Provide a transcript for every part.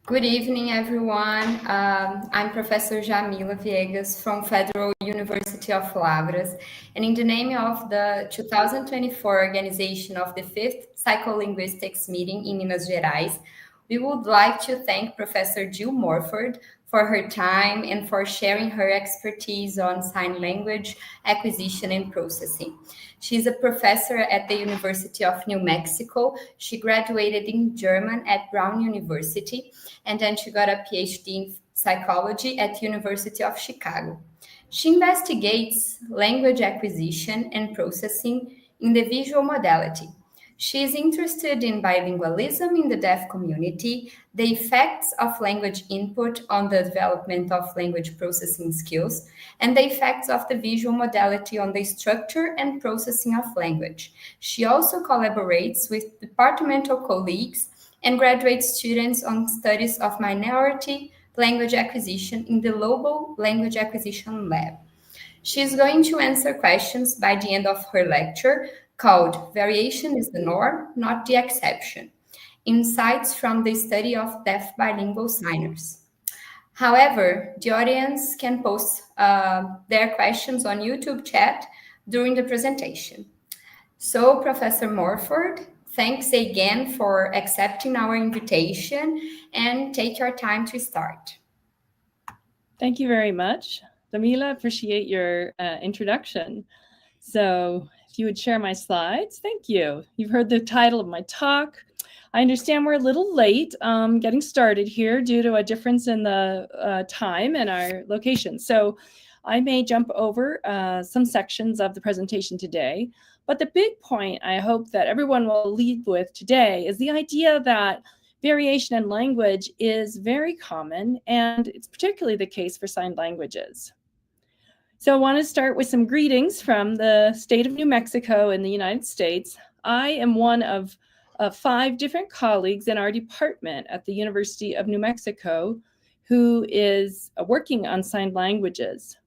Good evening, everyone. I'm Professor Jamila Viegas from Federal University of Lavras, and in the name of the 2024 organization of the 5th Psycholinguistics meeting in Minas Gerais, we would like to thank Professor Jill Morford for her time and for sharing her expertise on sign language acquisition and processing. She's a professor at the University of New Mexico. She graduated in German at Brown University, and then she got a PhD in psychology at University of Chicago. She investigates language acquisition and processing in the visual modality. She is interested in bilingualism in the deaf community, the effects of language input on the development of language processing skills, and the effects of the visual modality on the structure and processing of language. She also collaborates with departmental colleagues and graduate students on studies of minority language acquisition in the Global Language Acquisition Lab. She's going to answer questions by the end of her lecture called Variation is the Norm, Not the Exception. Insights from the study of deaf bilingual signers. However, the audience can post their questions on YouTube chat during the presentation. So, Professor Morford, thanks again for accepting our invitation and take your time to start. Thank you very much. Damila, appreciate your introduction. So if you would share my slides, thank you. You've heard the title of my talk. I understand we're a little late getting started here due to a difference in the time and our location. So I may jump over some sections of the presentation today, but the big point I hope that everyone will leave with today is the idea that variation in language is very common, and it's particularly the case for sign languages. So I want to start with some greetings from the state of New Mexico in the United States. I am one of 5 different colleagues in our department at the University of New Mexico who is working on sign languages.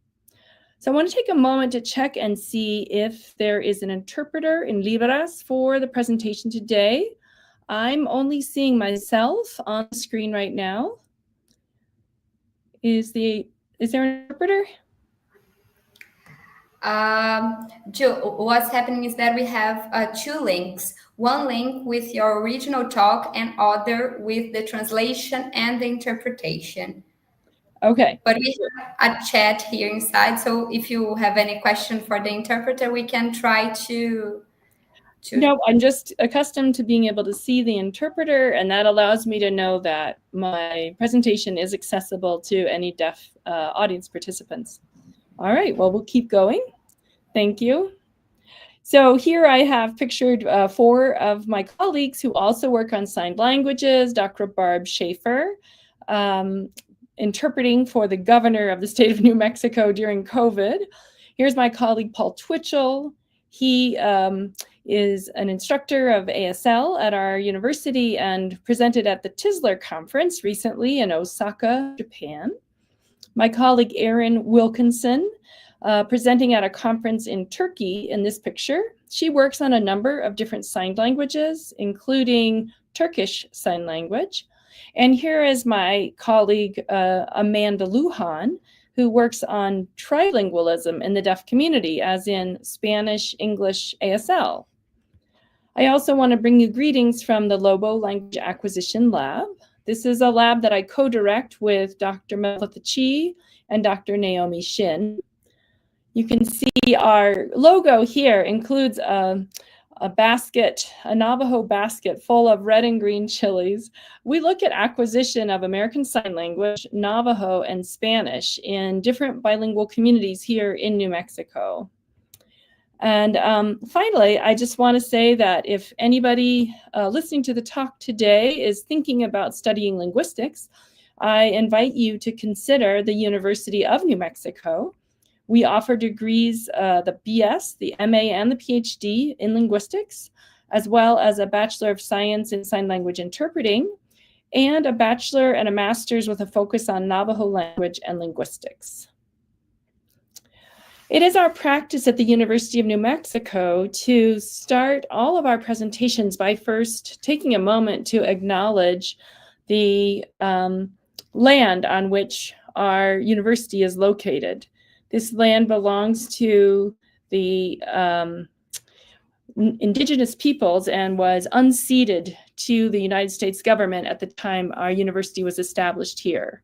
So I want to take a moment to check and see if there is an interpreter in Libras for the presentation today. I'm only seeing myself on the screen right now. Is there an interpreter? Jill, what's happening is that we have 2 links. One link with your original talk and other with the translation and the interpretation. Okay. But we have a chat here inside, so if you have any question for the interpreter, we can try to... No, I'm just accustomed to being able to see the interpreter, and that allows me to know that my presentation is accessible to any deaf audience participants. All right, well, we'll keep going. Thank you. So here I have pictured 4 of my colleagues who also work on signed languages. Dr. Barb Schaefer, interpreting for the governor of the state of New Mexico during COVID. Here's my colleague, Paul Twitchell. He is an instructor of ASL at our university and presented at the Tisler Conference recently in Osaka, Japan. My colleague, Erin Wilkinson, presenting at a conference in Turkey in this picture. She works on a number of different sign languages, including Turkish Sign Language. And here is my colleague, Amanda Lujan, who works on trilingualism in the deaf community, as in Spanish, English, ASL. I also want to bring you greetings from the Lobo Language Acquisition Lab. This is a lab that I co-direct with Dr. Melitha Chi and Dr. Naomi Shin. You can see our logo here includes a basket, a Navajo basket full of red and green chilies. We look at acquisition of American Sign Language, Navajo, and Spanish in different bilingual communities here in New Mexico. And finally, I just want to say that if anybody listening to the talk today is thinking about studying linguistics, I invite you to consider the University of New Mexico. We offer degrees, the BS, the MA, and the PhD in linguistics, as well as a Bachelor of Science in Sign Language Interpreting, and a Bachelor and a Master's with a focus on Navajo language and linguistics. It is our practice at the University of New Mexico to start all of our presentations by first taking a moment to acknowledge the land on which our university is located. This land belongs to the indigenous peoples and was unceded to the United States government at the time our university was established here.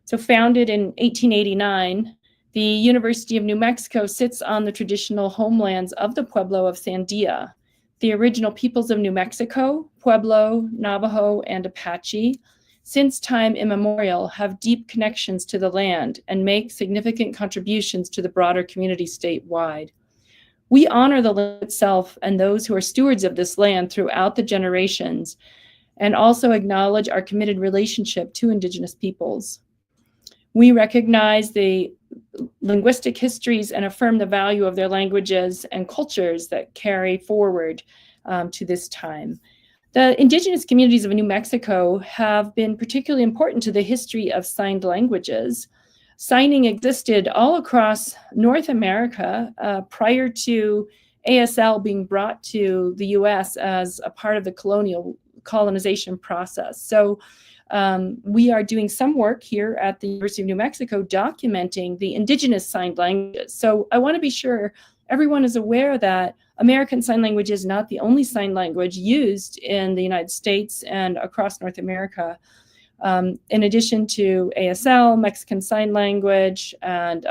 So founded in 1889, the University of New Mexico sits on the traditional homelands of the Pueblo of Sandia. The original peoples of New Mexico, Pueblo, Navajo, and Apache, since time immemorial, have deep connections to the land and make significant contributions to the broader community statewide. We honor the land itself and those who are stewards of this land throughout the generations, and also acknowledge our committed relationship to Indigenous peoples. We recognize the linguistic histories and affirm the value of their languages and cultures that carry forward to this time. The indigenous communities of New Mexico have been particularly important to the history of signed languages. Signing existed all across North America prior to ASL being brought to the US as a part of the colonization process. So we are doing some work here at the University of New Mexico documenting the indigenous signed languages. So I want to be sure everyone is aware that American Sign Language is not the only sign language used in the United States and across North America. In addition to ASL, Mexican Sign Language, and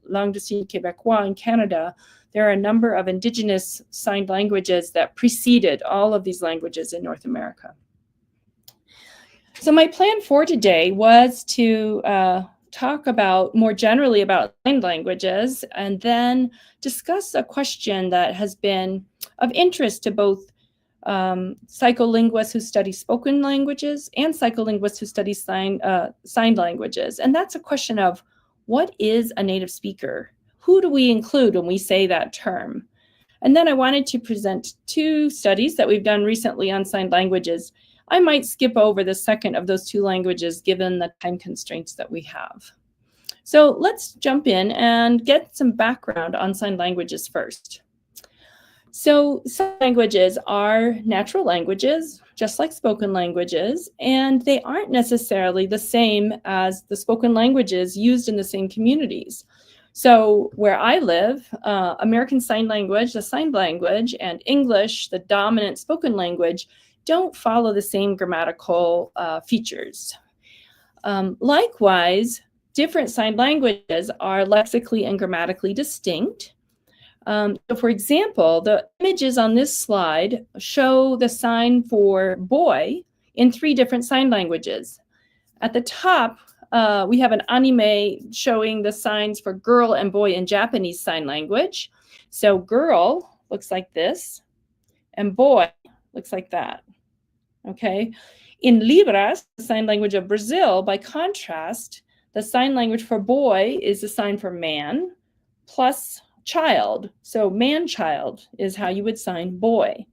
Langue de Signes Québécois in Canada, there are a number of indigenous signed languages that preceded all of these languages in North America. So my plan for today was to talk about more generally about sign languages and then discuss a question that has been of interest to both psycholinguists who study spoken languages and psycholinguists who study sign languages. And that's a question of, what is a native speaker? Who do we include when we say that term? And then I wanted to present two studies that we've done recently on sign languages. I might skip over the second of those two languages given the time constraints that we have. So let's jump in and get some background on sign languages first. So sign languages are natural languages, just like spoken languages, and they aren't necessarily the same as the spoken languages used in the same communities. So where I live, American Sign Language, the sign language, and English, the dominant spoken language, don't follow the same grammatical features. Likewise, different sign languages are lexically and grammatically distinct. So for example, the images on this slide show the sign for boy in 3 different sign languages. At the top, we have an anime showing the signs for girl and boy in Japanese Sign Language. So girl looks like this, and boy looks like that. Okay. In Libras, the sign language of Brazil, by contrast, the sign language for boy is the sign for man plus child. So man-child is how you would sign boy.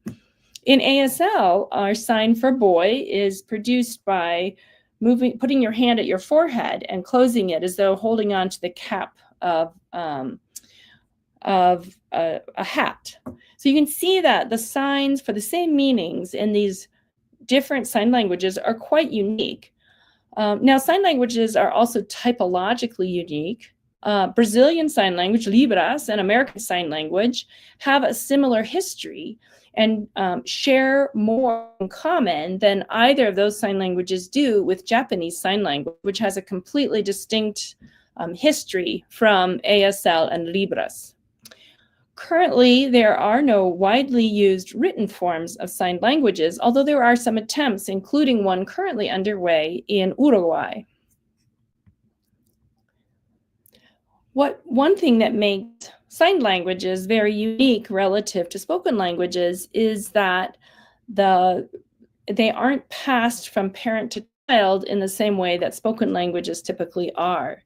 In ASL, our sign for boy is produced by putting your hand at your forehead and closing it as though holding on to the cap of a hat. So you can see that the signs for the same meanings in these different sign languages are quite unique. Now, sign languages are also typologically unique. Brazilian Sign Language, Libras, and American Sign Language have a similar history and share more in common than either of those sign languages do with Japanese Sign Language, which has a completely distinct history from ASL and Libras. Currently, there are no widely used written forms of sign languages, although there are some attempts, including one currently underway in Uruguay. One thing that makes sign languages very unique relative to spoken languages is that they aren't passed from parent to child in the same way that spoken languages typically are.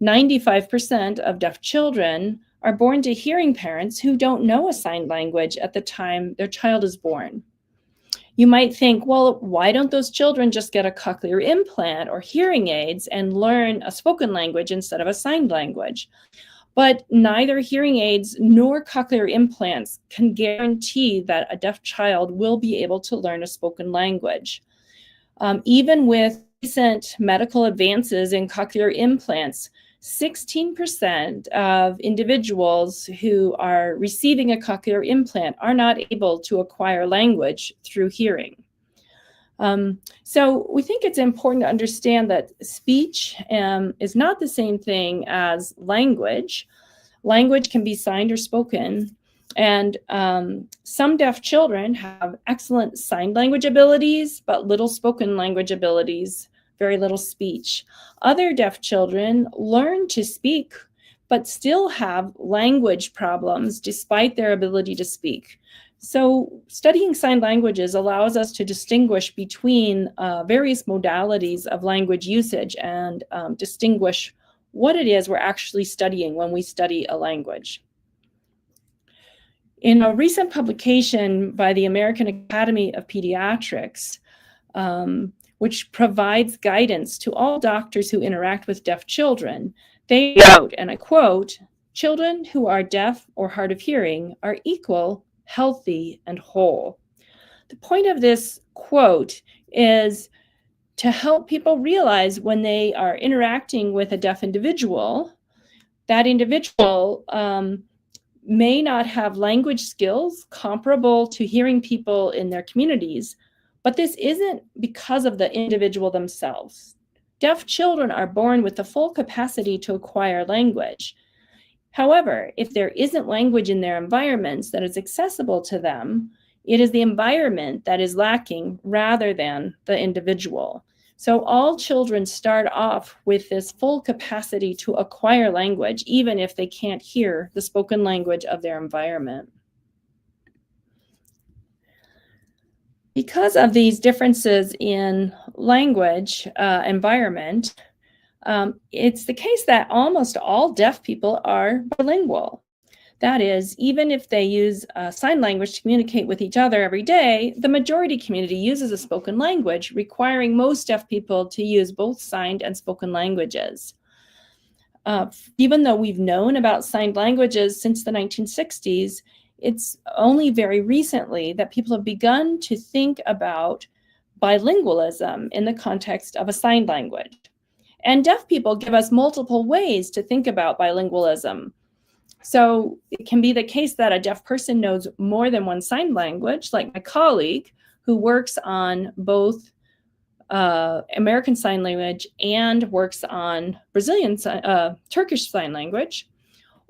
95% of deaf children are born to hearing parents who don't know a sign language at the time their child is born. You might think, well, why don't those children just get a cochlear implant or hearing aids and learn a spoken language instead of a sign language? But neither hearing aids nor cochlear implants can guarantee that a deaf child will be able to learn a spoken language. Even with recent medical advances in cochlear implants, 16% of individuals who are receiving a cochlear implant are not able to acquire language through hearing. So we think it's important to understand that speech is not the same thing as language. Language can be signed or spoken, and some deaf children have excellent sign language abilities, but little spoken language abilities, very little speech. Other deaf children learn to speak, but still have language problems despite their ability to speak. So studying sign languages allows us to distinguish between various modalities of language usage and distinguish what it is we're actually studying when we study a language. In a recent publication by the American Academy of Pediatrics, which provides guidance to all doctors who interact with deaf children, they note, and I quote, "Children who are deaf or hard of hearing are equal, healthy, and whole." The point of this quote is to help people realize when they are interacting with a deaf individual, that individual may not have language skills comparable to hearing people in their communities, but this isn't because of the individual themselves. Deaf children are born with the full capacity to acquire language. However, if there isn't language in their environments that is accessible to them, it is the environment that is lacking rather than the individual. So all children start off with this full capacity to acquire language, even if they can't hear the spoken language of their environment. Because of these differences in language environment, it's the case that almost all deaf people are bilingual. That is, even if they use sign language to communicate with each other every day, the majority community uses a spoken language, requiring most deaf people to use both signed and spoken languages. Even though we've known about signed languages since the 1960s, it's only very recently that people have begun to think about bilingualism in the context of a sign language. And deaf people give us multiple ways to think about bilingualism. So it can be the case that a deaf person knows more than one sign language, like my colleague who works on both American Sign Language and works on Turkish Sign Language.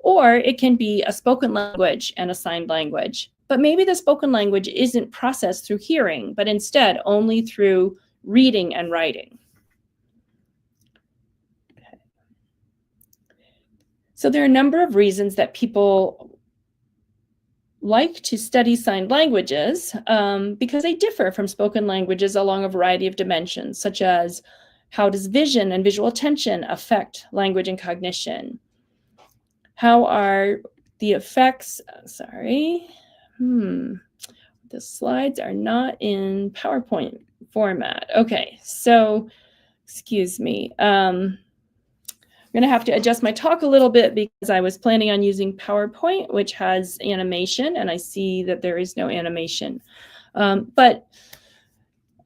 Or it can be a spoken language and a signed language. But maybe the spoken language isn't processed through hearing, but instead only through reading and writing. So there are a number of reasons that people like to study signed languages because they differ from spoken languages along a variety of dimensions, such as how does vision and visual attention affect language and cognition? How are the effects, the slides are not in PowerPoint format. Okay, so, excuse me. I'm going to have to adjust my talk a little bit because I was planning on using PowerPoint, which has animation, and I see that there is no animation.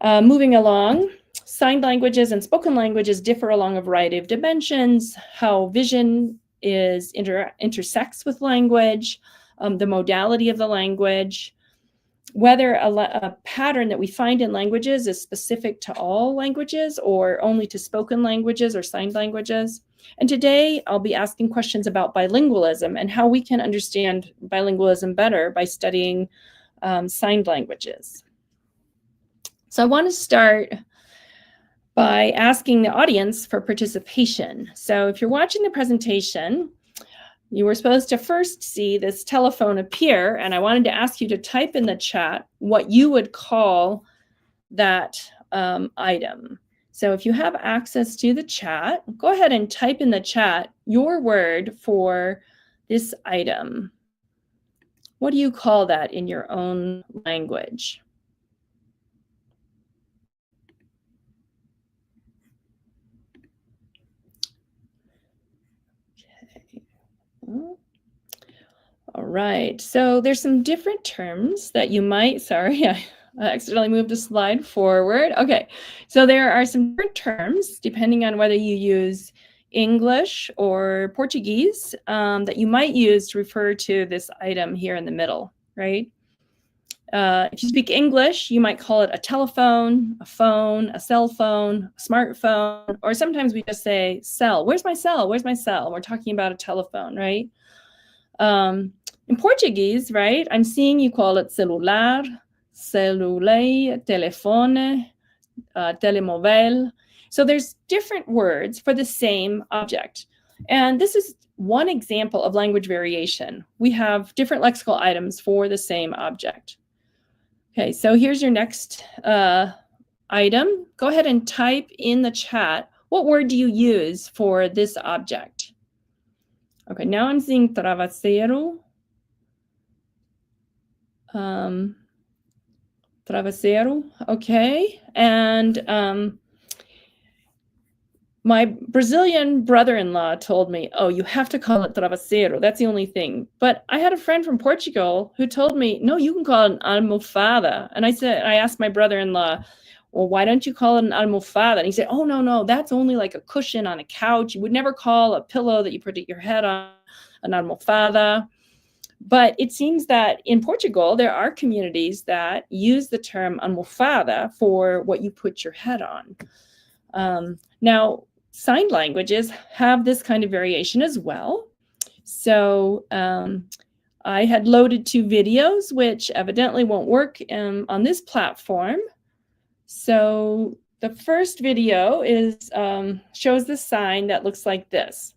Moving along, signed languages and spoken languages differ along a variety of dimensions. How vision intersects with language, the modality of the language, whether a pattern that we find in languages is specific to all languages or only to spoken languages or signed languages. And today I'll be asking questions about bilingualism and how we can understand bilingualism better by studying signed languages. So I want to start by asking the audience for participation. So if you're watching the presentation, you were supposed to first see this telephone appear, and I wanted to ask you to type in the chat what you would call that item. So if you have access to the chat, go ahead and type in the chat your word for this item. What do you call that in your own language? All right, so there's some different terms that you might, I accidentally moved a slide forward. Okay, so there are some different terms depending on whether you use English or Portuguese that you might use to refer to this item here in the middle, right? If you speak English, you might call it a telephone, a phone, a cell phone, a smartphone, or sometimes we just say cell. Where's my cell? Where's my cell? We're talking about a telephone, right? In Portuguese, right, I'm seeing you call it celular, celulei, telefone, telemóvel. So there's different words for the same object. And this is one example of language variation. We have different lexical items for the same object. Okay, so here's your next item. Go ahead and type in the chat, what word do you use for this object? Okay, now I'm seeing travesseiro. Travesseiro, okay. And my Brazilian brother-in-law told me, oh, you have to call it travesseiro. That's the only thing. But I had a friend from Portugal who told me, no, you can call it an almofada. And I asked my brother-in-law, well, why don't you call it an almofada? And he said, oh, no, that's only like a cushion on a couch. You would never call a pillow that you put your head on an almofada. But it seems that in Portugal, there are communities that use the term almofada for what you put your head on. Now, sign languages have this kind of variation as well. So I had loaded 2 videos, which evidently won't work on this platform. So the first video is shows the sign that looks like this.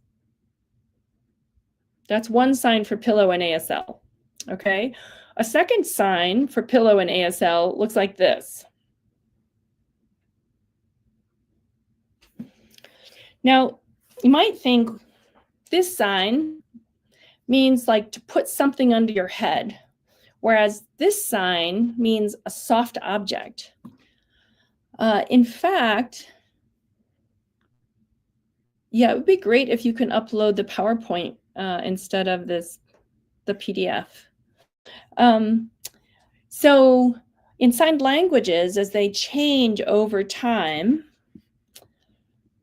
That's one sign for pillow in ASL, okay? A second sign for pillow in ASL looks like this. Now, you might think this sign means like to put something under your head, whereas this sign means a soft object. In fact, yeah, it would be great if you can upload the PowerPoint instead of the PDF. So in signed languages, as they change over time,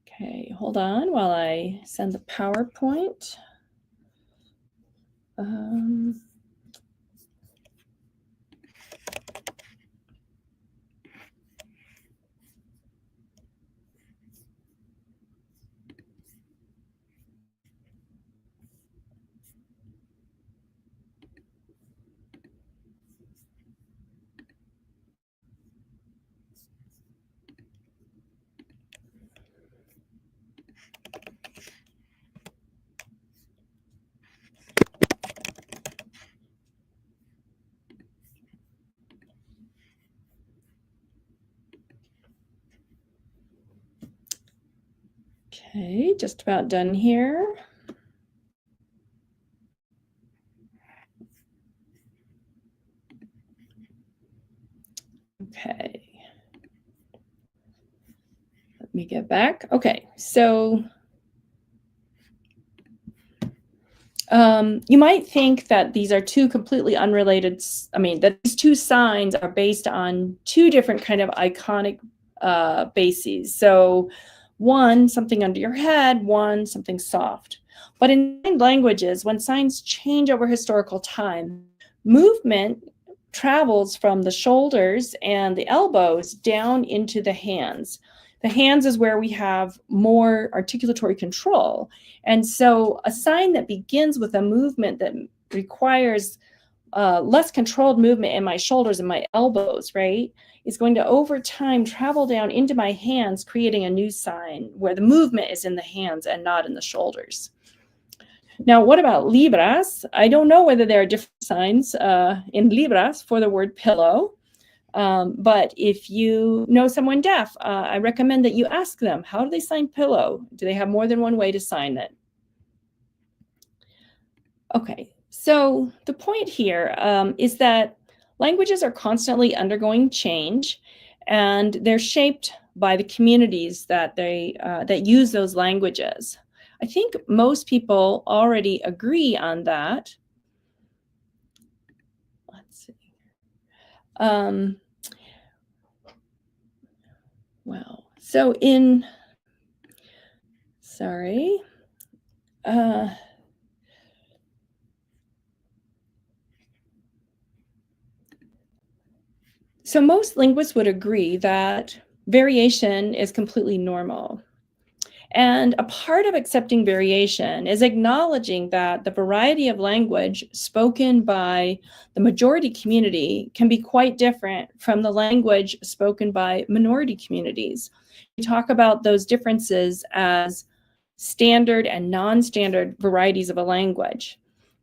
okay, hold on while I send the PowerPoint. Okay, just about done here. Okay. Let me get back. Okay, so you might think that these are 2 completely unrelated, that these 2 signs are based on 2 different kind of iconic bases. So one, something under your head, one, something soft. But in languages, when signs change over historical time, movement travels from the shoulders and the elbows down into the hands. The hands is where we have more articulatory control. And so a sign that begins with a movement that requires less controlled movement in my shoulders and my elbows, right, is going to over time travel down into my hands, creating a new sign where the movement is in the hands and not in the shoulders. Now, what about libras? I don't know whether there are different signs in libras for the word pillow. But if you know someone deaf, I recommend that you ask them, how do they sign pillow? Do they have more than one way to sign it? Okay, so the point here is that languages are constantly undergoing change, and they're shaped by the communities that that use those languages. I think most people already agree on that. Let's see. Wow. So so most linguists would agree that variation is completely normal. And a part of accepting variation is acknowledging that the variety of language spoken by the majority community can be quite different from the language spoken by minority communities. We talk about those differences as standard and non-standard varieties of a language.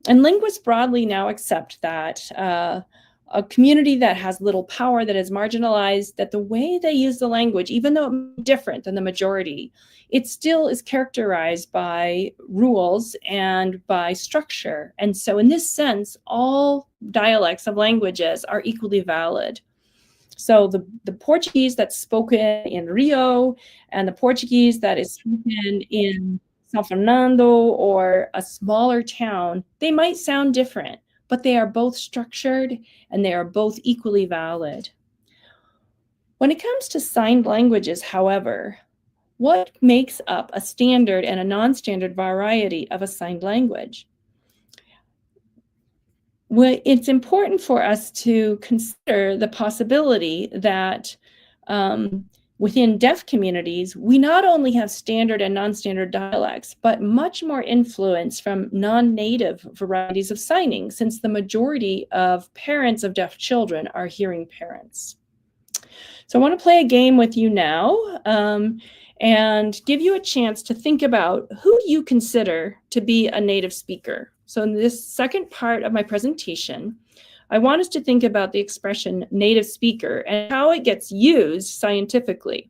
And linguists broadly now accept that a community that has little power, that is marginalized, that the way they use the language, even though it may be different than the majority, it still is characterized by rules and by structure. And so in this sense, all dialects of languages are equally valid. So the Portuguese that's spoken in Rio and the Portuguese that is spoken in San Fernando or a smaller town, they might sound different, but they are both structured and they are both equally valid. When it comes to signed languages, however, what makes up a standard and a non-standard variety of a signed language? Well, it's important for us to consider the possibility that within deaf communities, we not only have standard and non-standard dialects, but much more influence from non-native varieties of signing, since the majority of parents of deaf children are hearing parents. So I want to play a game with you now and give you a chance to think about who you consider to be a native speaker. So in this second part of my presentation, I want us to think about the expression native speaker and how it gets used scientifically.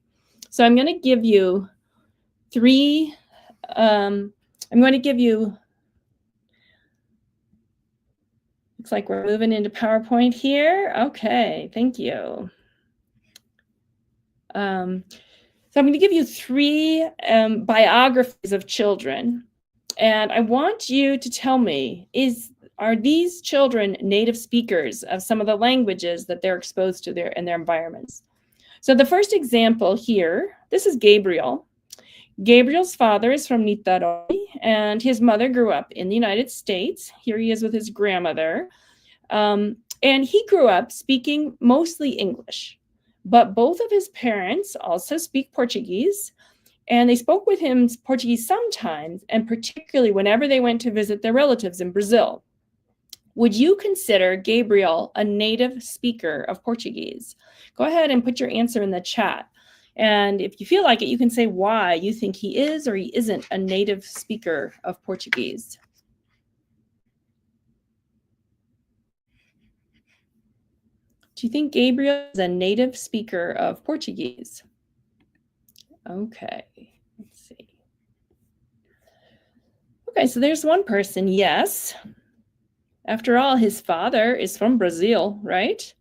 So I'm going to give you looks like we're moving into PowerPoint here. Okay, thank you. So I'm going to give you 3 biographies of children. And I want you to tell me, are these children native speakers of some of the languages that they're exposed to in their environments? So the first example here, this is Gabriel. Gabriel's father is from Niterói, and his mother grew up in the United States. Here he is with his grandmother. And he grew up speaking mostly English, but both of his parents also speak Portuguese. And they spoke with him Portuguese sometimes, and particularly whenever they went to visit their relatives in Brazil. Would you consider Gabriel a native speaker of Portuguese? Go ahead and put your answer in the chat. And if you feel like it, you can say why you think he is or he isn't a native speaker of Portuguese. Do you think Gabriel is a native speaker of Portuguese? Okay, let's see. Okay, so there's one person, yes. After all, his father is from Brazil, right?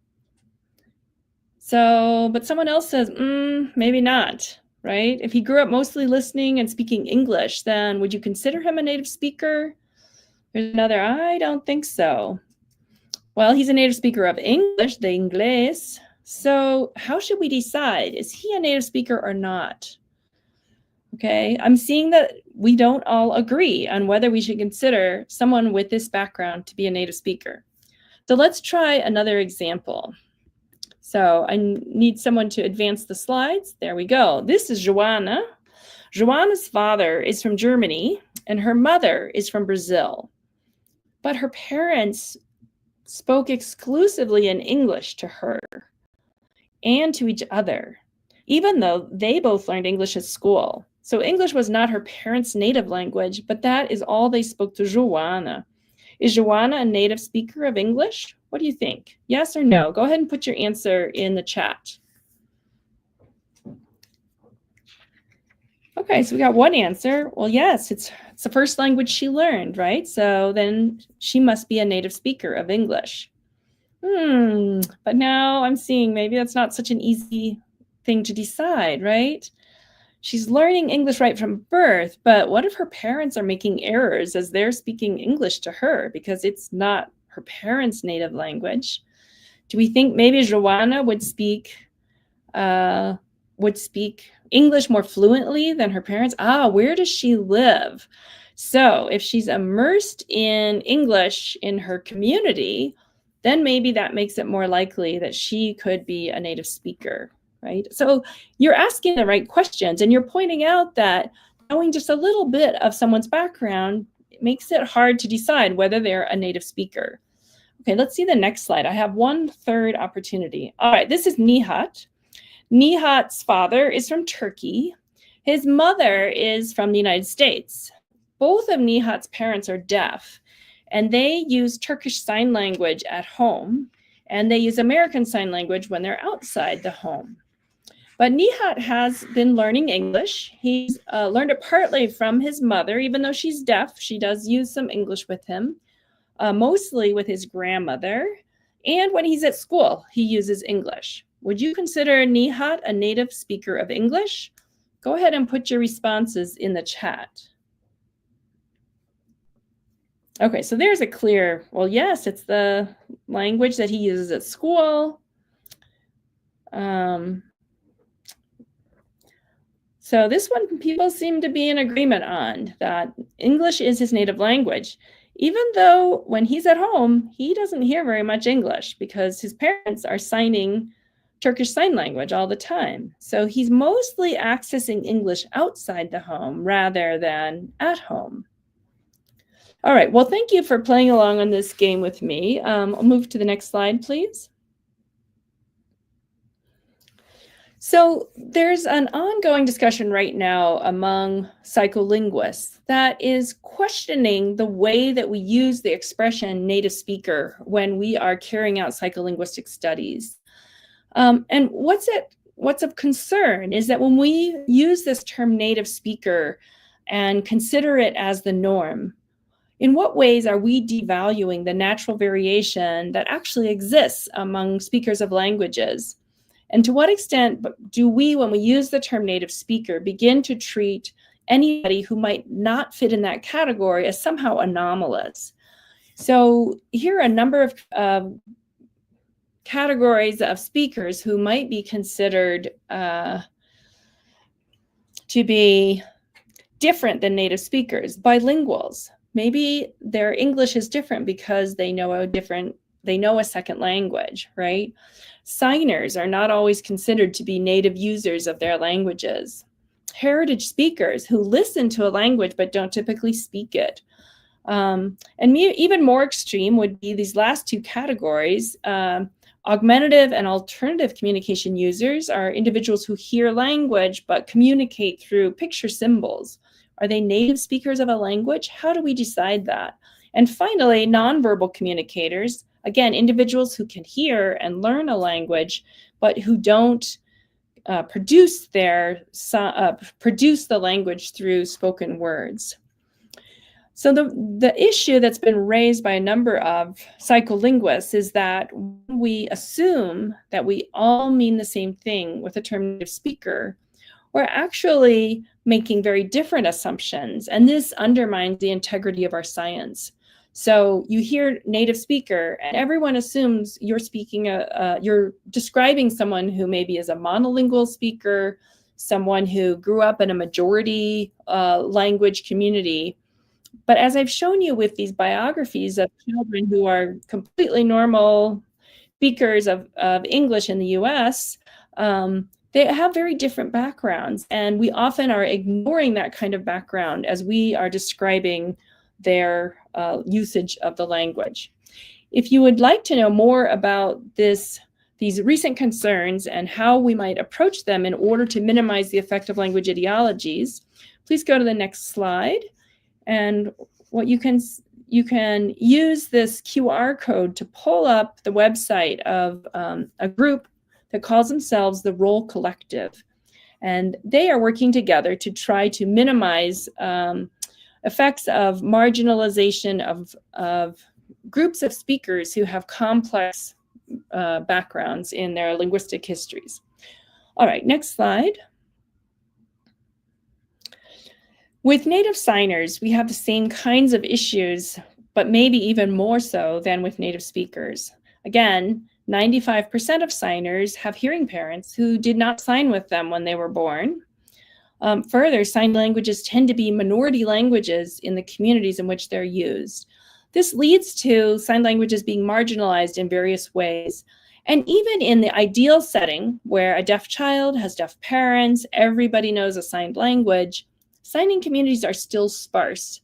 So, but someone else says, maybe not, right? If he grew up mostly listening and speaking English, then would you consider him a native speaker? There's another, I don't think so. Well, he's a native speaker of English, the inglés. So how should we decide? Is he a native speaker or not? Okay, I'm seeing that we don't all agree on whether we should consider someone with this background to be a native speaker. So let's try another example. So I need someone to advance the slides. There we go. This is Joanna. Joanna's father is from Germany and her mother is from Brazil. But her parents spoke exclusively in English to her and to each other, even though they both learned English at school. So English was not her parents' native language, but that is all they spoke to Joanna. Is Joanna a native speaker of English? What do you think? Yes or no? Go ahead and put your answer in the chat. Okay, so we got one answer. Well, yes, it's the first language she learned, right? So then she must be a native speaker of English. But now I'm seeing maybe that's not such an easy thing to decide, right? She's learning English right from birth, but what if her parents are making errors as they're speaking English to her because it's not her parents' native language? Do we think maybe Joanna would speak would speak English more fluently than her parents? Where does she live? So if she's immersed in English in her community, then maybe that makes it more likely that she could be a native speaker, right? So you're asking the right questions, and you're pointing out that knowing just a little bit of someone's background makes it hard to decide whether they're a native speaker. Okay, let's see the next slide. I have one third opportunity. All right, this is Nihat. Nihat's father is from Turkey. His mother is from the United States. Both of Nihat's parents are deaf, and they use Turkish Sign Language at home, and they use American Sign Language when they're outside the home. But Nihat has been learning English. He's learned it partly from his mother. Even though she's deaf, she does use some English with him, mostly with his grandmother. And when he's at school, he uses English. Would you consider Nihat a native speaker of English? Go ahead and put your responses in the chat. Okay, so there's a clear, well, yes, it's the language that he uses at school. So this one, people seem to be in agreement on, that English is his native language, even though when he's at home, he doesn't hear very much English because his parents are signing Turkish Sign Language all the time. So he's mostly accessing English outside the home rather than at home. All right, well, thank you for playing along on this game with me. I'll move to the next slide, please. So there's an ongoing discussion right now among psycholinguists that is questioning the way that we use the expression native speaker when we are carrying out psycholinguistic studies. And what's of concern is that when we use this term native speaker and consider it as the norm, in what ways are we devaluing the natural variation that actually exists among speakers of languages? And to what extent do we, when we use the term native speaker, begin to treat anybody who might not fit in that category as somehow anomalous? So here are a number of categories of speakers who might be considered to be different than native speakers. Bilinguals. Maybe their English is different because they know a second language, right? Signers are not always considered to be native users of their languages. Heritage speakers who listen to a language but don't typically speak it. And even more extreme would be these last two categories. Augmentative and alternative communication users are individuals who hear language but communicate through picture symbols. Are they native speakers of a language? How do we decide that? And finally, nonverbal communicators, again, individuals who can hear and learn a language, but who don't produce the language through spoken words. So the issue that's been raised by a number of psycholinguists is that we assume that we all mean the same thing with the term native speaker, we're actually making very different assumptions, and this undermines the integrity of our science. So you hear native speaker, and everyone assumes you're you're describing someone who maybe is a monolingual speaker, someone who grew up in a majority language community. But as I've shown you with these biographies of children who are completely normal speakers of English in the US, they have very different backgrounds, and we often are ignoring that kind of background as we are describing their usage of the language. If you would like to know more about these recent concerns and how we might approach them in order to minimize the effect of language ideologies, please go to the next slide. And what you can use this QR code to pull up the website of a group that calls themselves the Role Collective. And they are working together to try to minimize effects of marginalization of groups of speakers who have complex backgrounds in their linguistic histories. All right, next slide. With native signers, we have the same kinds of issues, but maybe even more so than with native speakers. Again, 95% of signers have hearing parents who did not sign with them when they were born. Further, sign languages tend to be minority languages in the communities in which they're used. This leads to sign languages being marginalized in various ways. And even in the ideal setting where a deaf child has deaf parents, everybody knows a signed language, signing communities are still sparse.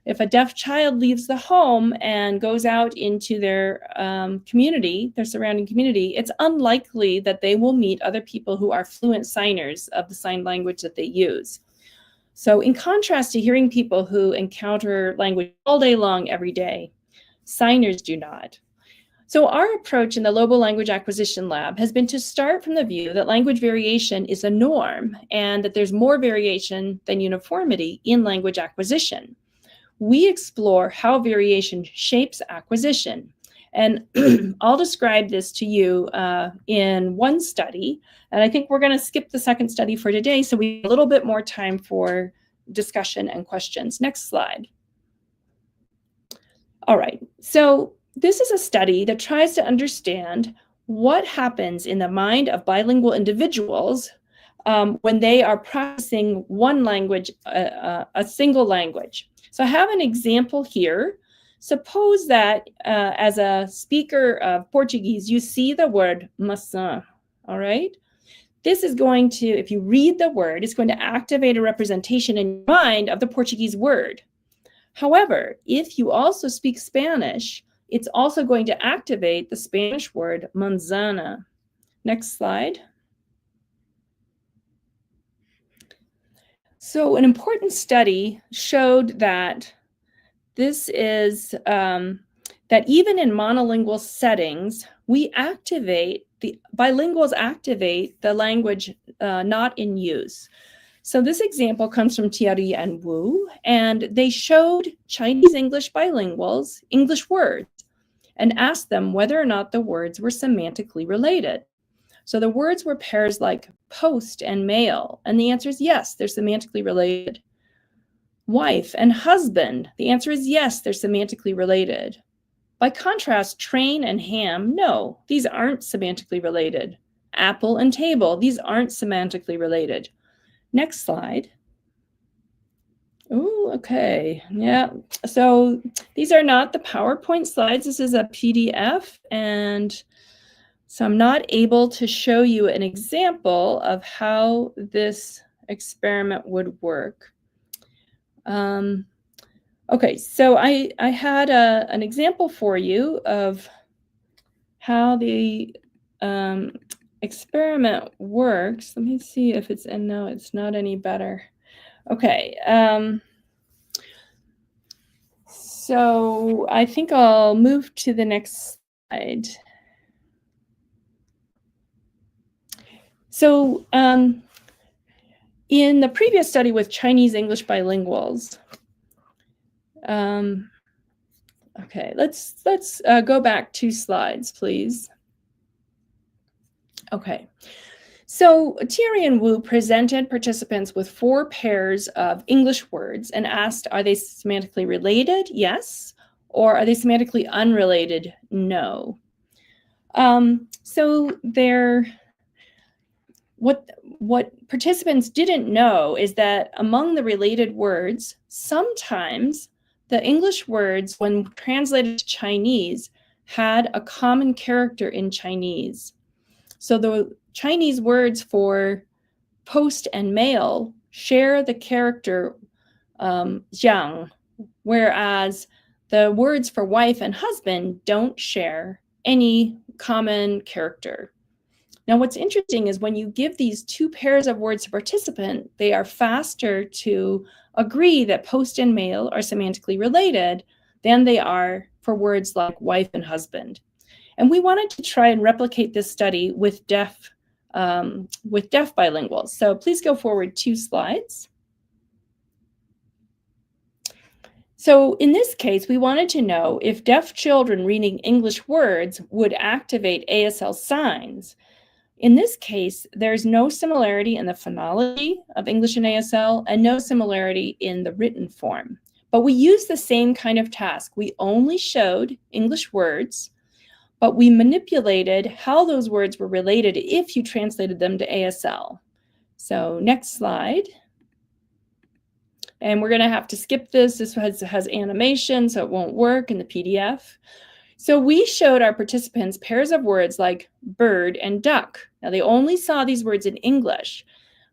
If a deaf child leaves the home and goes out into their community, their surrounding community, it's unlikely that they will meet other people who are fluent signers of the sign language that they use. So in contrast to hearing people who encounter language all day long, every day, signers do not. So our approach in the Lobo Language Acquisition Lab has been to start from the view that language variation is a norm and that there's more variation than uniformity in language acquisition. We explore how variation shapes acquisition. And I'll describe this to you in one study. And I think we're going to skip the second study for today, so we have a little bit more time for discussion and questions. Next slide. All right, so this is a study that tries to understand what happens in the mind of bilingual individuals when they are practicing one language, a single language. So I have an example here. Suppose that as a speaker of Portuguese, you see the word maçã, all right? This is going to, if you read the word, it's going to activate a representation in your mind of the Portuguese word. However, if you also speak Spanish, it's also going to activate the Spanish word manzana. Next slide. So an important study showed that this is, that even in monolingual settings, bilinguals activate the language not in use. So this example comes from Thierry and Wu, and they showed Chinese English bilinguals English words and asked them whether or not the words were semantically related. So the words were pairs like post and mail, and the answer is yes, they're semantically related. Wife and husband, the answer is yes, they're semantically related. By contrast, train and ham, no, these aren't semantically related. Apple and table, these aren't semantically related. Next slide. Oh, okay, yeah. So these are not the PowerPoint slides, this is a PDF, and so I'm not able to show you an example of how this experiment would work. Okay, so I had an example for you of how the experiment works. Let me see if it's, and no, it's not any better. Okay, so I think I'll move to the next slide. So in the previous study with Chinese English bilinguals, okay, let's go back 2 slides, please. Okay, so Thierry and Wu presented participants with 4 pairs of English words and asked, are they semantically related? Yes. Or are they semantically unrelated? No. So what participants didn't know is that among the related words, sometimes the English words, when translated to Chinese, had a common character in Chinese. So the Chinese words for post and mail share the character jiang, whereas the words for wife and husband don't share any common character. Now, what's interesting is when you give these 2 pairs of words to participant, they are faster to agree that post and mail are semantically related than they are for words like wife and husband. And we wanted to try and replicate this study with deaf bilinguals. So please go forward 2 slides. So in this case, we wanted to know if deaf children reading English words would activate ASL signs. In this case, there's no similarity in the phonology of English and ASL and no similarity in the written form. But we used the same kind of task. We only showed English words, but we manipulated how those words were related if you translated them to ASL. So next slide. And we're going to have to skip this. This has animation, so it won't work in the PDF. So we showed our participants pairs of words like bird and duck. Now, they only saw these words in English,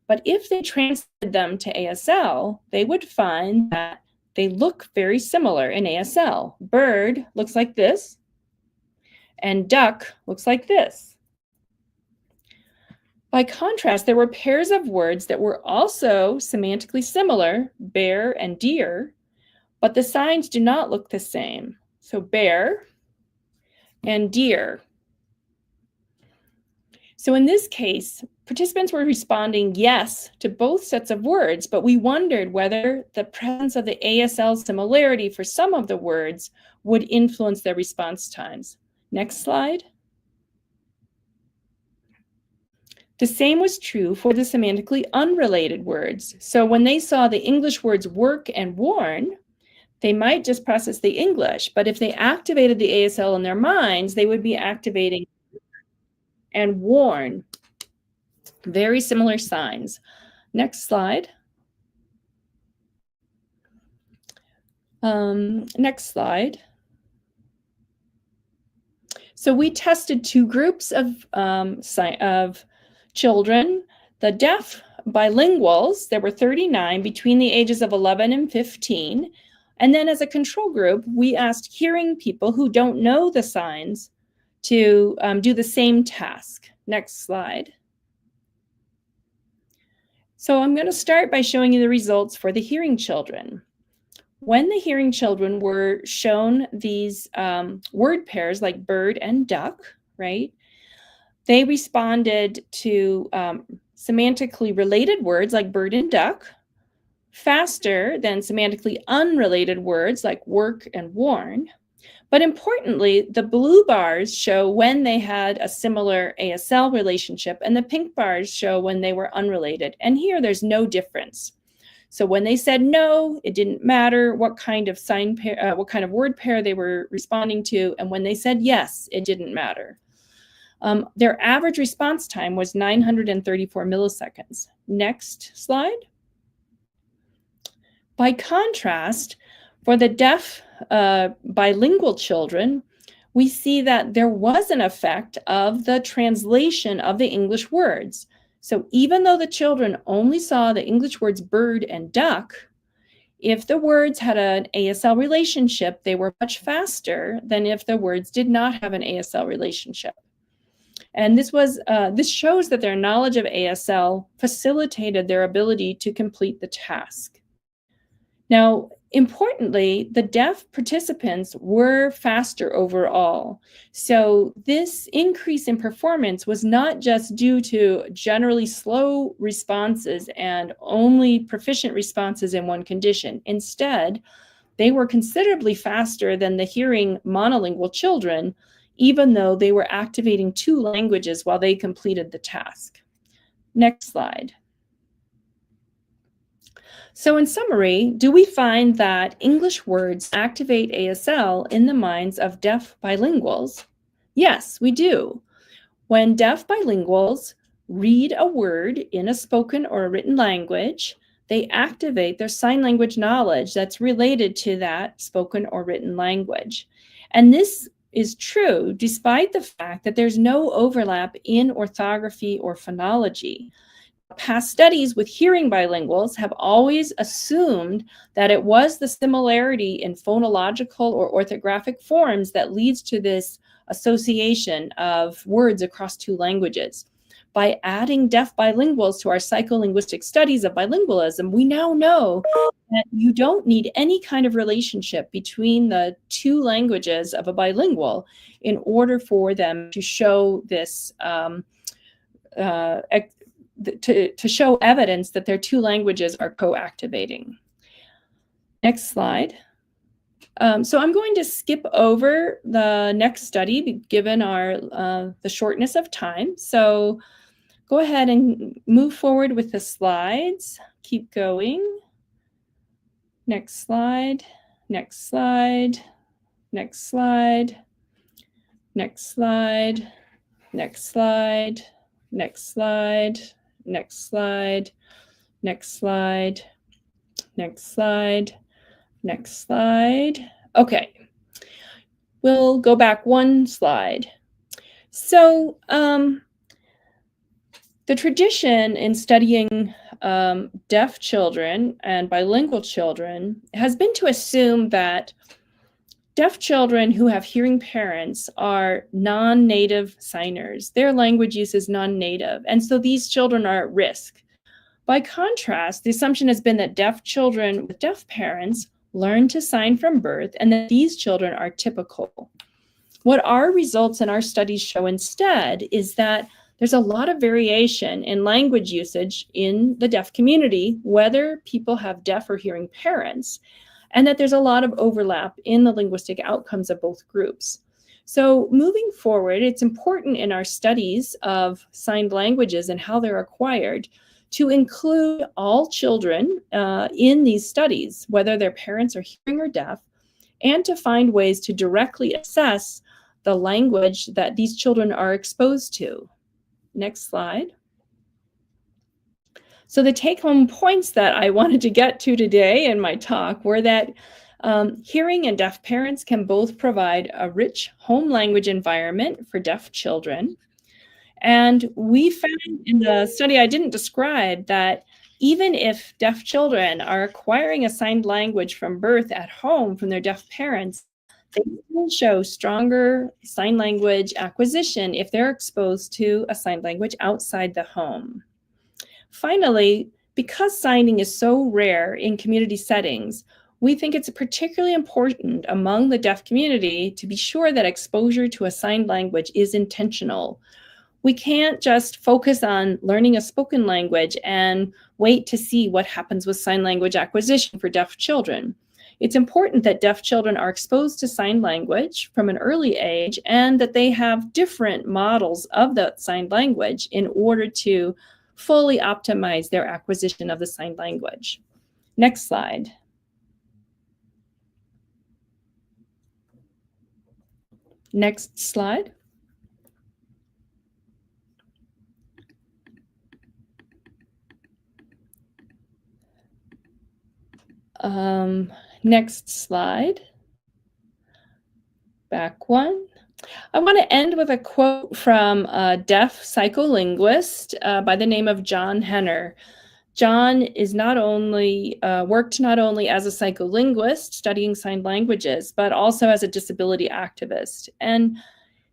but if they translated them to ASL, they would find that they look very similar in ASL. Bird looks like this, and duck looks like this. By contrast, there were pairs of words that were also semantically similar, bear and deer, but the signs do not look the same. So bear and deer. So in this case, participants were responding yes to both sets of words, but we wondered whether the presence of the ASL similarity for some of the words would influence their response times. Next slide. The same was true for the semantically unrelated words. So when they saw the English words work and worn, they might just process the English, but if they activated the ASL in their minds, they would be activating and worn. Very similar signs. Next slide. Next slide. So we tested two groups of children. The deaf bilinguals, there were 39 between the ages of 11 and 15. And then as a control group, we asked hearing people who don't know the signs to do the same task. Next slide. So I'm going to start by showing you the results for the hearing children. When the hearing children were shown these word pairs like bird and duck, right, they responded to semantically related words like bird and duck faster than semantically unrelated words like work and worn. But importantly, the blue bars show when they had a similar ASL relationship, and the pink bars show when they were unrelated. And here there's no difference. So when they said no, it didn't matter what kind of sign pair, what kind of word pair they were responding to, and when they said yes, it didn't matter. Their average response time was 934 milliseconds. Next slide. By contrast, for the deaf bilingual children, we see that there was an effect of the translation of the English words. So even though the children only saw the English words bird and duck, if the words had an ASL relationship, they were much faster than if the words did not have an ASL relationship. And this shows that their knowledge of ASL facilitated their ability to complete the task. Now, importantly, the deaf participants were faster overall. So this increase in performance was not just due to generally slow responses and only proficient responses in one condition. Instead, they were considerably faster than the hearing monolingual children, even though they were activating two languages while they completed the task. Next slide. So in summary, do we find that English words activate ASL in the minds of deaf bilinguals? Yes, we do. When deaf bilinguals read a word in a spoken or a written language, they activate their sign language knowledge that's related to that spoken or written language. And this is true despite the fact that there's no overlap in orthography or phonology. Past studies with hearing bilinguals have always assumed that it was the similarity in phonological or orthographic forms that leads to this association of words across two languages. By adding deaf bilinguals to our psycholinguistic studies of bilingualism, we now know that you don't need any kind of relationship between the two languages of a bilingual in order for them to show this to show evidence that their two languages are co-activating. Next slide. So I'm going to skip over the next study given the shortness of time. So go ahead and move forward with the slides. Keep going. Next slide, next slide, next slide. Next slide, next slide, next slide, next slide, next slide, next slide, next slide. Okay, we'll go back one slide. So the tradition in studying deaf children and bilingual children has been to assume that deaf children who have hearing parents are non-native signers. Their language use is non-native, and so these children are at risk. By contrast, the assumption has been that deaf children with deaf parents learn to sign from birth and that these children are typical. What our results in our studies show instead is that there's a lot of variation in language usage in the deaf community, whether people have deaf or hearing parents, and that there's a lot of overlap in the linguistic outcomes of both groups. So moving forward, it's important in our studies of signed languages and how they're acquired to include all children in these studies, whether their parents are hearing or deaf, and to find ways to directly assess the language that these children are exposed to. Next slide. So the take-home points that I wanted to get to today in my talk were that hearing and deaf parents can both provide a rich home language environment for deaf children. And we found in the study I didn't describe that even if deaf children are acquiring a signed language from birth at home from their deaf parents, they will show stronger sign language acquisition if they're exposed to a sign language outside the home. Finally, because signing is so rare in community settings, we think it's particularly important among the deaf community to be sure that exposure to a signed language is intentional. We can't just focus on learning a spoken language and wait to see what happens with sign language acquisition for deaf children. It's important that deaf children are exposed to sign language from an early age and that they have different models of that signed language in order to fully optimize their acquisition of the signed language. Next slide. Next slide. Next slide. Back one. I want to end with a quote from a deaf psycholinguist by the name of John Henner. John is worked not only as a psycholinguist studying sign languages, but also as a disability activist. And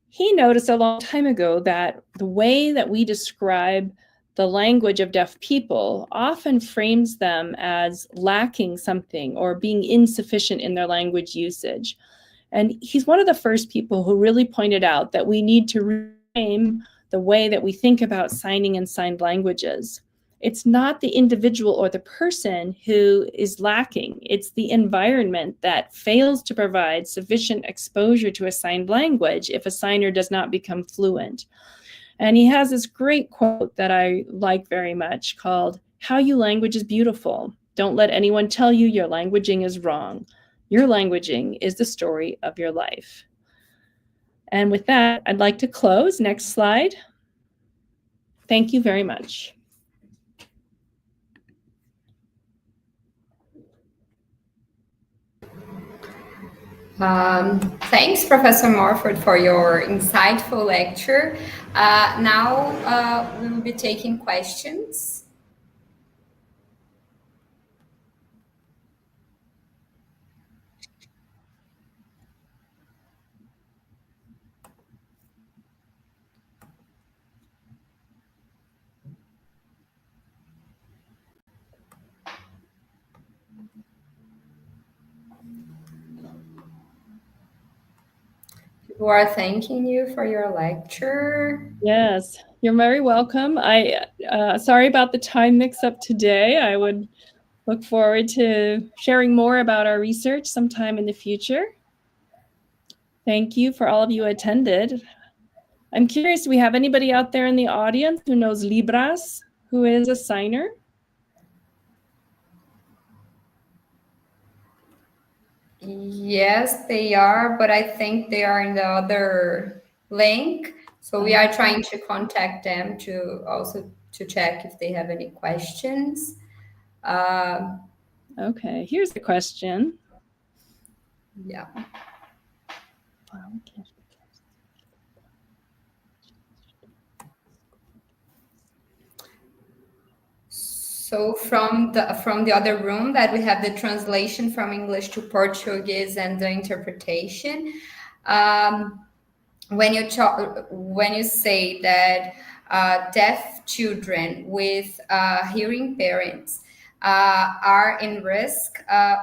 he noticed a long time ago that the way that we describe the language of deaf people often frames them as lacking something or being insufficient in their language usage. And he's one of the first people who really pointed out that we need to reframe the way that we think about signing and signed languages. It's not the individual or the person who is lacking. It's the environment that fails to provide sufficient exposure to a signed language if a signer does not become fluent. And he has this great quote that I like very much called, "How you language is beautiful. Don't let anyone tell you your languaging is wrong. Your languaging is the story of your life." And with that, I'd like to close. Next slide. Thank you very much. Thanks, Professor Morford, for your insightful lecture. Now we will be taking questions. People are thanking you for your lecture. Yes, you're very welcome. Sorry about the time mix-up today. I would look forward to sharing more about our research sometime in the future. Thank you for all of you who attended. I'm curious, do we have anybody out there in the audience who knows Libras, who is a signer? Yes, they are, but I think they are in the other link. So we are trying to contact them to also to check if they have any questions. Okay, here's the question. Yeah. So from the other room that we have the translation from English to Portuguese and the interpretation. When you say that deaf children with hearing parents are in risk,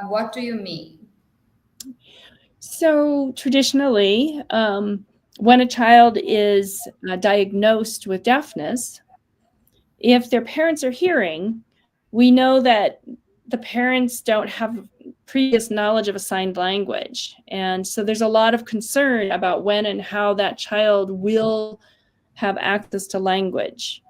what do you mean? So traditionally, when a child is diagnosed with deafness, if their parents are hearing, we know that the parents don't have previous knowledge of a signed language. And so there's a lot of concern about when and how that child will have access to language.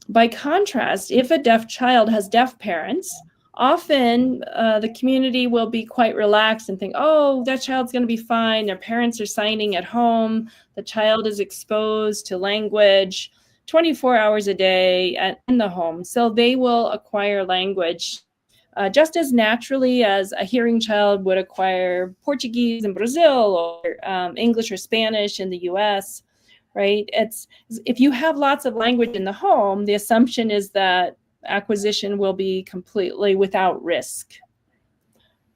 By contrast, if a deaf child has deaf parents, often the community will be quite relaxed and think, oh, that child's going to be fine. Their parents are signing at home. The child is exposed to language 24 hours a day in the home. So they will acquire language just as naturally as a hearing child would acquire Portuguese in Brazil or English or Spanish in the US, right? It's if you have lots of language in the home, the assumption is that acquisition will be completely without risk.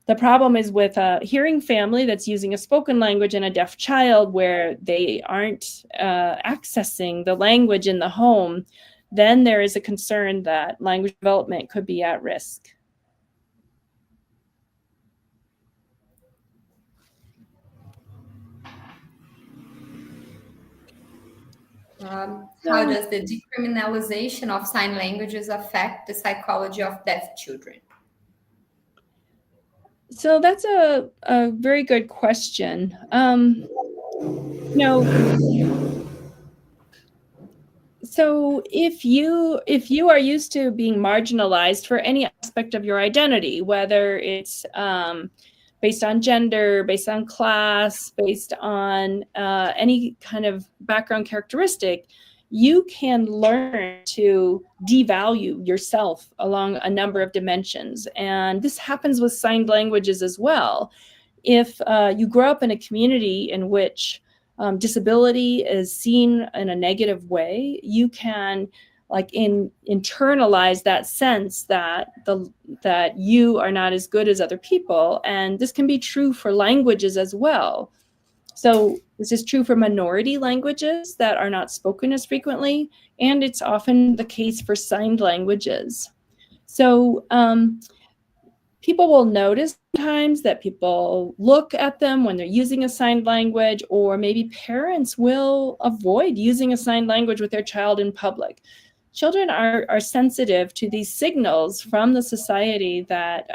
The problem is with a hearing family that's using a spoken language and a deaf child where they aren't accessing the language in the home, then there is a concern that language development could be at risk. How does the decriminalization of sign languages affect the psychology of deaf children? So that's a very good question. So if you are used to being marginalized for any aspect of your identity, whether it's based on gender, based on class, based on any kind of background characteristic, you can learn to devalue yourself along a number of dimensions. And this happens with signed languages as well. If you grow up in a community in which disability is seen in a negative way, you can internalize that sense that that you are not as good as other people. And this can be true for languages as well. So this is true for minority languages that are not spoken as frequently, and it's often the case for signed languages. So people will notice sometimes that people look at them when they're using a signed language, or maybe parents will avoid using a signed language with their child in public. Children are sensitive to these signals from the society that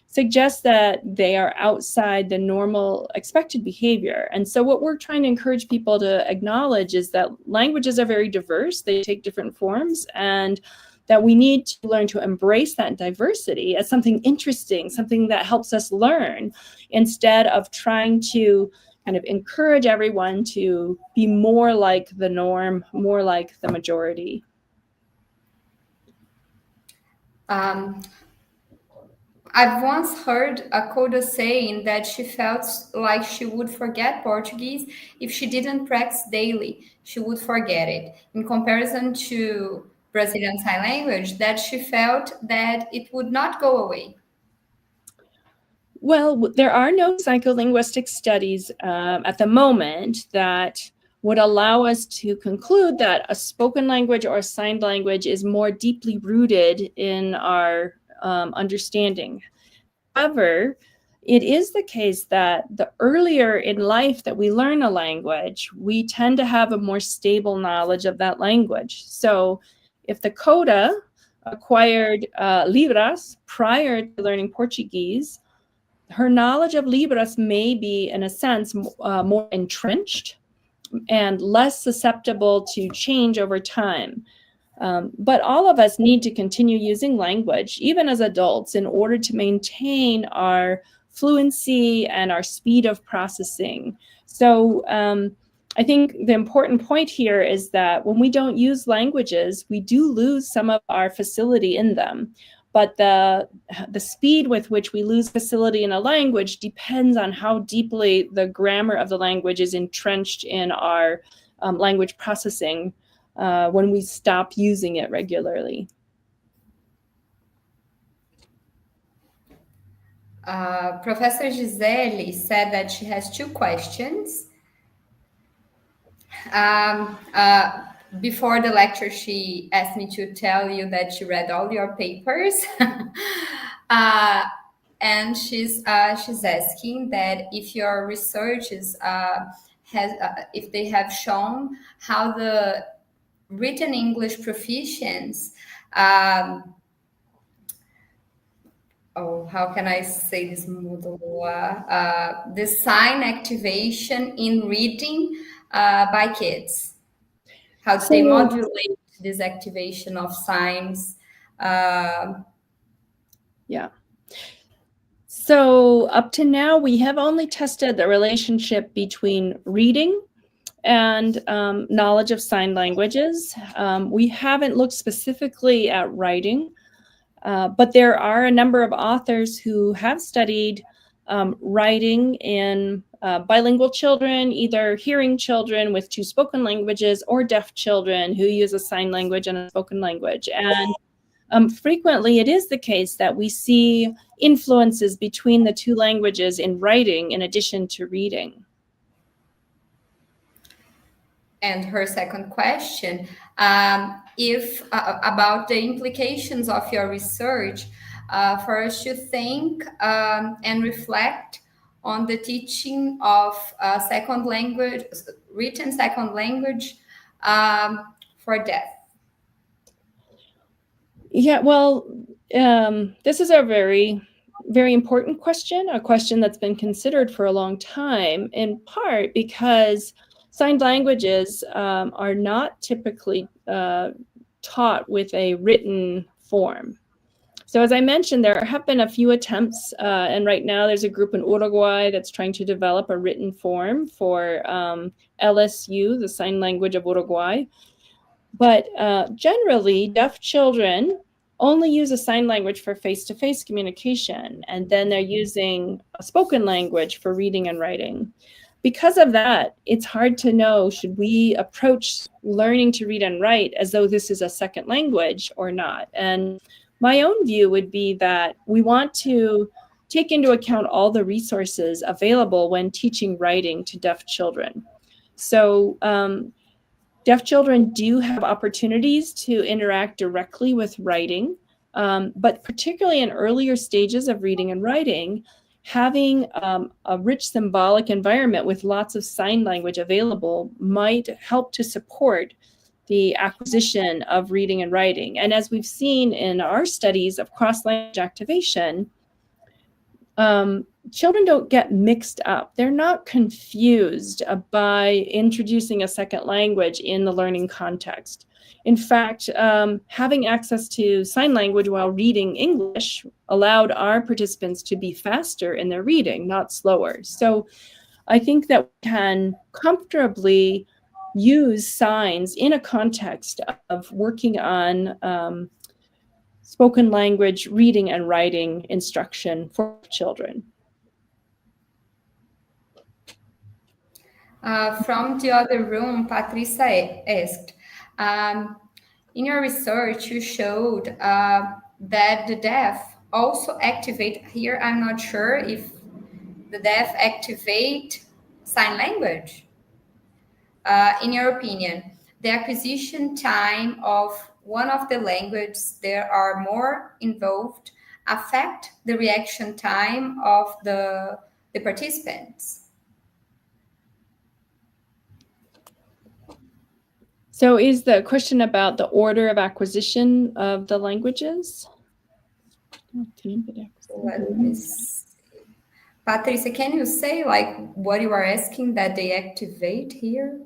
suggest that they are outside the normal expected behavior. And so what we're trying to encourage people to acknowledge is that languages are very diverse. They take different forms, and that we need to learn to embrace that diversity as something interesting, something that helps us learn, instead of trying to kind of encourage everyone to be more like the norm, more like the majority. I've once heard a coda saying that she felt like she would forget Portuguese if she didn't practice daily. She would forget it. In comparison to Brazilian Sign Language, that she felt that it would not go away. Well, there are no psycholinguistic studies at the moment that would allow us to conclude that a spoken language or a signed language is more deeply rooted in our understanding. However, it is the case that the earlier in life that we learn a language, we tend to have a more stable knowledge of that language. So if the coda acquired Libras prior to learning Portuguese, her knowledge of Libras may be, in a sense, more entrenched and less susceptible to change over time. But all of us need to continue using language, even as adults, in order to maintain our fluency and our speed of processing. So I think the important point here is that when we don't use languages, we do lose some of our facility in them. But the speed with which we lose facility in a language depends on how deeply the grammar of the language is entrenched in our language processing when we stop using it regularly. Professor Gisele said that she has two questions. Before the lecture, she asked me to tell you that she read all your papers. And she's asking that if your researches if they have shown how the written English proficiency, how can I say this? The sign activation in reading by kids. How do they modulate this activation of signs? Yeah. So up to now, we have only tested the relationship between reading and knowledge of sign languages. We haven't looked specifically at writing, but there are a number of authors who have studied writing in bilingual children, either hearing children with two spoken languages or deaf children who use a sign language and a spoken language. And frequently it is the case that we see influences between the two languages in writing in addition to reading. And her second question, if about the implications of your research, for us to think and reflect on the teaching of second language, written second language for deaf. Yeah, well, this is a very, very important question, a question that's been considered for a long time, in part because signed languages are not typically taught with a written form. So as I mentioned, there have been a few attempts, and right now there's a group in Uruguay that's trying to develop a written form for LSU, the sign language of Uruguay. But generally, deaf children only use a sign language for face-to-face communication, and then they're using a spoken language for reading and writing. Because of that, it's hard to know, should we approach learning to read and write as though this is a second language or not? And my own view would be that we want to take into account all the resources available when teaching writing to deaf children. So deaf children do have opportunities to interact directly with writing, but particularly in earlier stages of reading and writing, having a rich symbolic environment with lots of sign language available might help to support the acquisition of reading and writing. And as we've seen in our studies of cross-language activation, children don't get mixed up. They're not confused by introducing a second language in the learning context. In fact, having access to sign language while reading English allowed our participants to be faster in their reading, not slower. So I think that we can comfortably use signs in a context of working on spoken language reading and writing instruction for children. From the other room, Patricia asked, in your research, you showed that the deaf also activate, here I'm not sure if the deaf activate sign language. In your opinion, the acquisition time of one of the languages that are more involved affect the reaction time of the participants? So is the question about the order of acquisition of the languages? Let me see. Patricia, can you say like what you are asking that they activate here?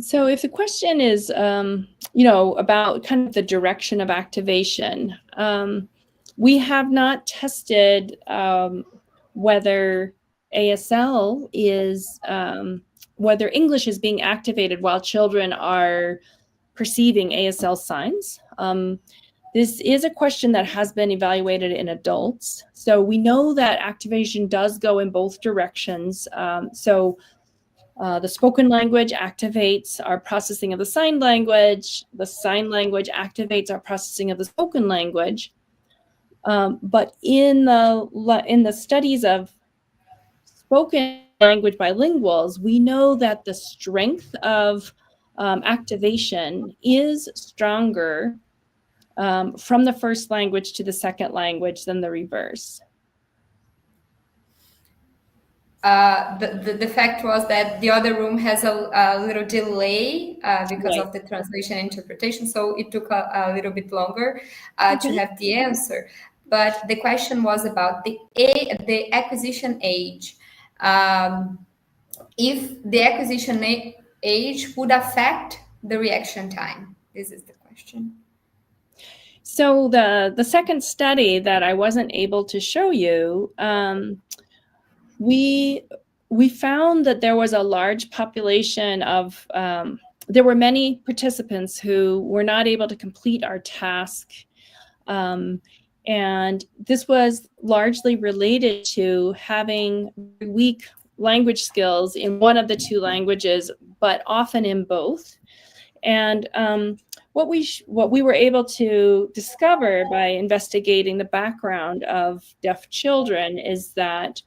So if the question is, about kind of the direction of activation, we have not tested whether ASL is, whether English is being activated while children are perceiving ASL signs. This is a question that has been evaluated in adults. So we know that activation does go in both directions. The spoken language activates our processing of the sign language activates our processing of the spoken language. But in the studies of spoken language bilinguals, we know that the strength of activation is stronger from the first language to the second language than the reverse. The fact was that the other room has a little delay because Right. of the translation and interpretation, so it took a little bit longer to have the answer. But the question was about the acquisition age. If the acquisition age would affect the reaction time. This is the question. So the second study that I wasn't able to show you, we found that there was a large population of, there were many participants who were not able to complete our task. And this was largely related to having weak language skills in one of the two languages, but often in both. And what we were able to discover by investigating the background of deaf children is that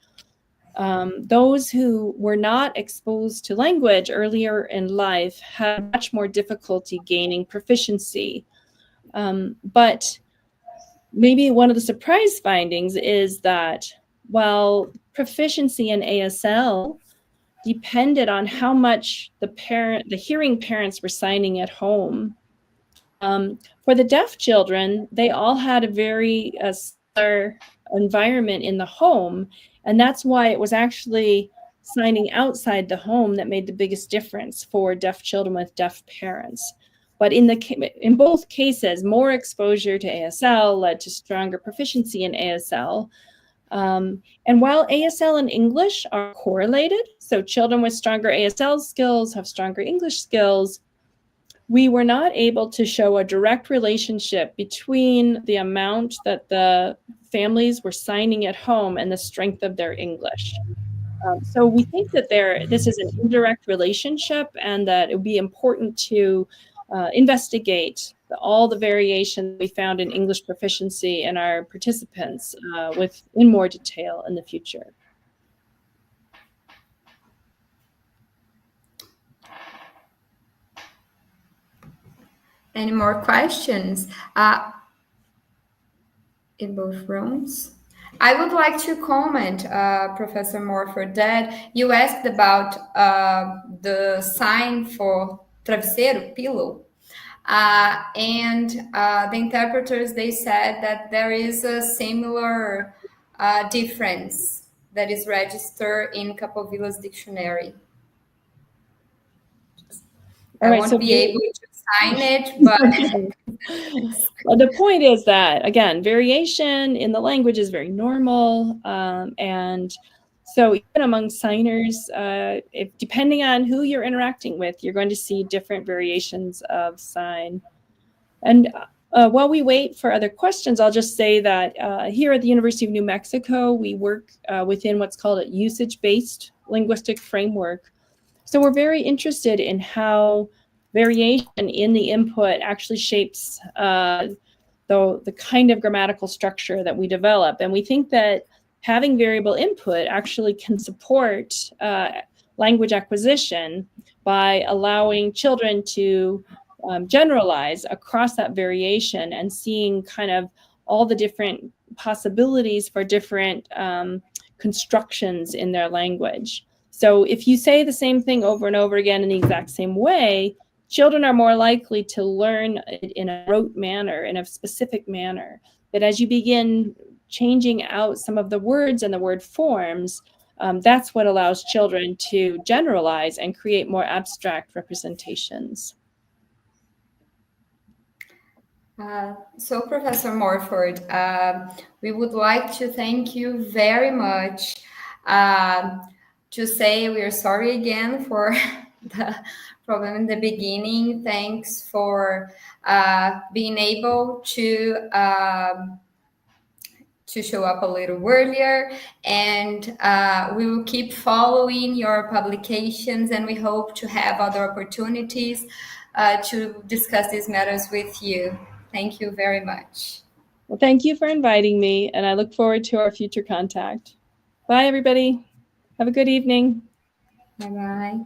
those who were not exposed to language earlier in life had much more difficulty gaining proficiency. But maybe one of the surprise findings is that while proficiency in ASL depended on how much the hearing parents were signing at home, for the deaf children, they all had a very similar environment in the home. And that's why it was actually signing outside the home that made the biggest difference for deaf children with deaf parents. But in both cases, more exposure to ASL led to stronger proficiency in ASL. And while ASL and English are correlated, so children with stronger ASL skills have stronger English skills, we were not able to show a direct relationship between the amount that the families were signing at home and the strength of their English. So we think that this is an indirect relationship, and that it would be important to investigate all the variation we found in English proficiency in our participants in more detail in the future. Any more questions in both rooms? I would like to comment, Professor Morford, that you asked about the sign for travesseiro, pillow, and the interpreters, they said that there is a similar difference that is registered in Capovilla's dictionary. I won't be able to sign it, but well, the point is that, again, variation in the language is very normal, and so even among signers, depending on who you're interacting with, you're going to see different variations of sign. And while we wait for other questions, I'll just say that here at the University of New Mexico, we work within what's called a usage-based linguistic framework. So we're very interested in how variation in the input actually shapes the kind of grammatical structure that we develop. And we think that having variable input actually can support language acquisition by allowing children to generalize across that variation and seeing kind of all the different possibilities for different constructions in their language. So if you say the same thing over and over again in the exact same way, children are more likely to learn it in a rote manner, in a specific manner. But as you begin changing out some of the words and the word forms, That's what allows children to generalize and create more abstract representations. So, Professor Morford, we would like to thank you very much. To say we are sorry again for the problem in the beginning. Thanks for being able to show up a little earlier, and we will keep following your publications, and we hope to have other opportunities to discuss these matters with you. Thank you very much. Well, thank you for inviting me, and I look forward to our future contact. Bye, everybody. Have a good evening. Bye-bye.